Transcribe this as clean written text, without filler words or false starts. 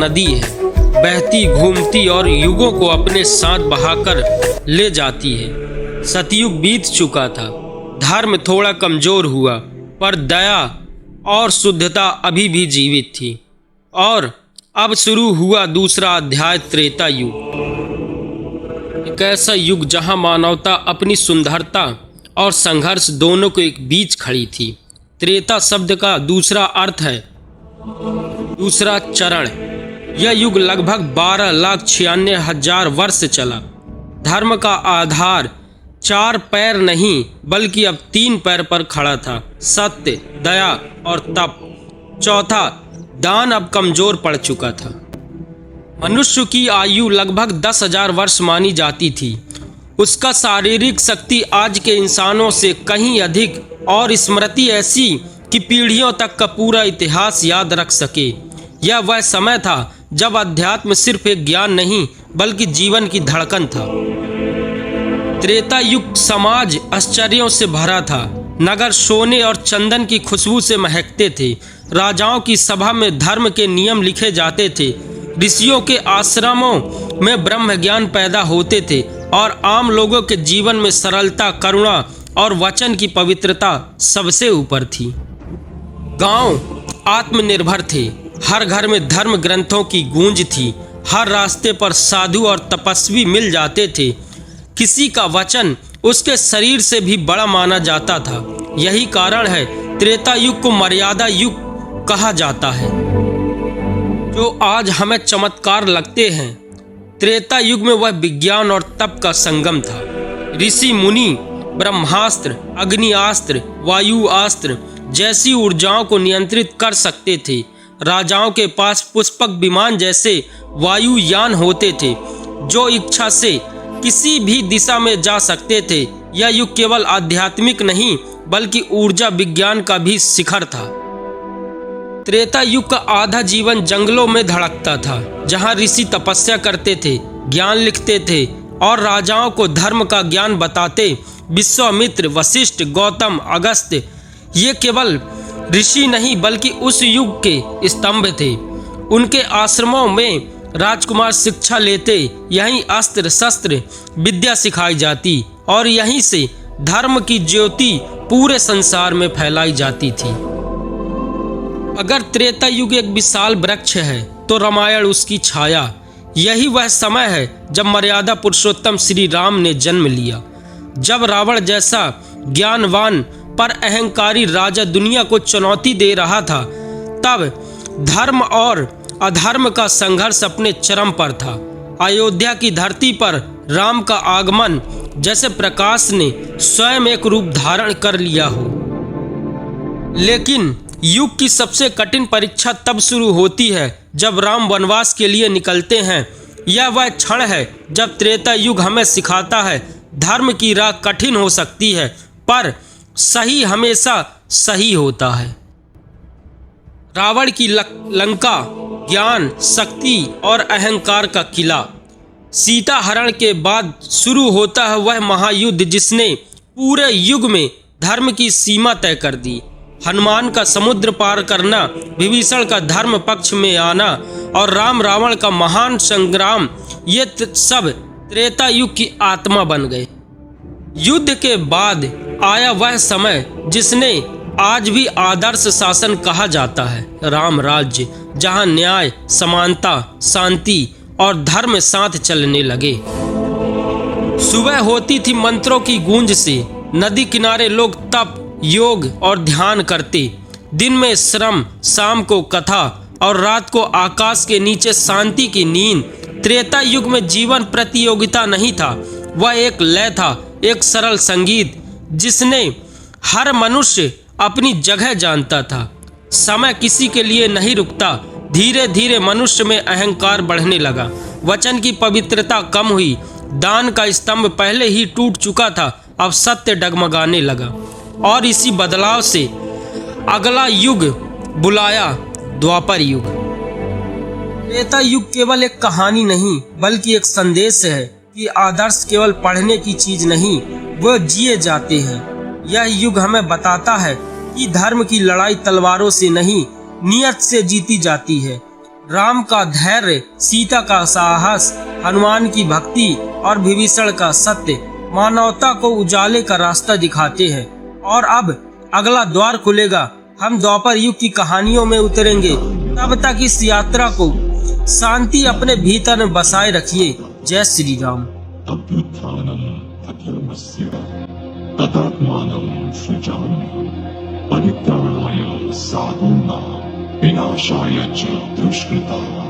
नदी है, बहती घूमती और युगों को अपने साथ बहाकर ले जाती है। सतयुग बीत चुका था, धर्म थोड़ा कमजोर हुआ, पर दया और शुद्धता अभी भी जीवित थी। और अब शुरू हुआ दूसरा अध्याय, त्रेता युग। एक ऐसा युग जहां मानवता अपनी सुंदरता और संघर्ष दोनों के एक बीच खड़ी थी। त्रेता शब्द का दूसरा अर्थ है दूसरा चरण। यह युग लगभग 12,96,000 वर्ष चला। धर्म का आधार 4 पैर नहीं बल्कि अब 3 पैर पर खड़ा था, सत्य, दया और तप। चौथा, दान अब कमजोर पड़ चुका था। मनुष्य की आयु लगभग 10,000 वर्ष मानी जाती थी। उसका शारीरिक शक्ति आज के इंसानों से कहीं अधिक और स्मृति ऐसी कि पीढ़ियों तक का पूरा इतिहास याद रख सके। यह वह समय था जब अध्यात्म सिर्फ एक ज्ञान नहीं बल्कि जीवन की धड़कन था। त्रेता युग समाज आश्चर्यों से भरा था। नगर सोने और चंदन की खुशबू से महकते थे। राजाओं की सभा में धर्म के नियम लिखे जाते थे। ऋषियों के आश्रमों में ब्रह्म ज्ञान पैदा होते थे और आम लोगों के जीवन में सरलता, करुणा और वचन की पवित्रता सबसे ऊपर थी। गांव आत्मनिर्भर थे। हर घर में धर्म ग्रंथों की गूंज थी। हर रास्ते पर साधु और तपस्वी मिल जाते थे। किसी का वचन उसके शरीर से भी बड़ा माना जाता था। यही कारण है त्रेता युग को मर्यादा युग कहा जाता है, जो आज हमें चमत्कार लगते हैं। त्रेता युग में वह विज्ञान और तप का संगम था। ऋषि मुनि ब्रह्मास्त्र, अग्नियास्त्र, वायुआस्त्र जैसी ऊर्जाओं को नियंत्रित कर सकते थे। राजाओं के पास पुष्पक विमान जैसे वायुयान होते थे, जो इच्छा से किसी भी दिशा में जा सकते थे। यह युग केवल आध्यात्मिक नहीं बल्कि ऊर्जा विज्ञान का भी शिखर था। त्रेता युग का आधा जीवन जंगलों में धड़कता था, जहां ऋषि तपस्या करते थे, ज्ञान लिखते थे और राजाओं को धर्म का ज्ञान बताते। विश्वामित्र, वशिष्ठ, गौतम, अगस्त्य ये केवल ऋषि नहीं बल्कि उस युग के स्तंभ थे। उनके आश्रमों में राजकुमार शिक्षा लेते, यहीं अस्त्र शस्त्र विद्या सिखाई जाती और यहीं से धर्म की ज्योति पूरे संसार में फैलाई जाती थी। अगर त्रेता युग एक विशाल वृक्ष है तो रामायण उसकी छाया। यही वह समय है जब मर्यादा पुरुषोत्तम श्री राम ने जन्म लिया। जब रावण जैसा ज्ञानवान पर अहंकारी राजा दुनिया को चुनौती दे रहा था, तब धर्म और अधर्म का संघर्ष अपने चरम पर था। अयोध्या की धरती पर राम का आगमन जैसे प्रकाश ने स्वयं एक रूप धारण कर लिया हो। लेकिन युग की सबसे कठिन परीक्षा तब शुरू होती है जब राम वनवास के लिए निकलते हैं। यह वह क्षण है जब त्रेता युग हमें सिखाता है धर्म की राह कठिन हो सकती है, पर सही हमेशा सही होता है। रावण की लंका, ज्ञान, शक्ति और अहंकार का किला। सीता हरण के बाद शुरू होता है वह महायुद्ध जिसने पूरे युग में धर्म की सीमा तय कर दी। हनुमान का समुद्र पार करना, विभीषण का धर्म पक्ष में आना और राम रावण का महान संग्राम, ये सब त्रेता युग की आत्मा बन गए। युद्ध के बाद आया वह समय जिसने आज भी आदर्श शासन कहा जाता है, राम राज्य, जहां न्याय, समानता, शांति और धर्म साथ चलने लगे। सुबह होती थी मंत्रों की गूंज से। नदी किनारे लोग तप, योग और ध्यान करते। दिन में श्रम, शाम को कथा और रात को आकाश के नीचे शांति की नींद। त्रेता युग में जीवन प्रतियोगिता नहीं था, वह एक लय था, एक सरल संगीत जिसने हर मनुष्य अपनी जगह जानता था। समय किसी के लिए नहीं रुकता। धीरे धीरे मनुष्य में अहंकार बढ़ने लगा। वचन की पवित्रता कम हुई। दान का स्तंभ पहले ही टूट चुका था, अब सत्य डगमगाने लगा। और इसी बदलाव से अगला युग बुलाया, द्वापर युग। त्रेता युग केवल एक कहानी नहीं बल्कि एक संदेश है कि आदर्श केवल पढ़ने की चीज नहीं, वो जिए जाते हैं। यह युग हमें बताता है कि धर्म की लड़ाई तलवारों से नहीं, नियत से जीती जाती है। राम का धैर्य, सीता का साहस, हनुमान की भक्ति और विभीषण का सत्य मानवता को उजाले का रास्ता दिखाते हैं। और अब अगला द्वार खुलेगा, हम द्वापर युग की कहानियों में उतरेंगे। तब तक इस यात्रा को शांति अपने भीतर में बसाए रखिए। जय श्री राम। अभ्युत्थानं अधर्मस्य तदात्मानं सृजामि परित्राणाय साधूनां विनाशाय च दुष्कृताम्।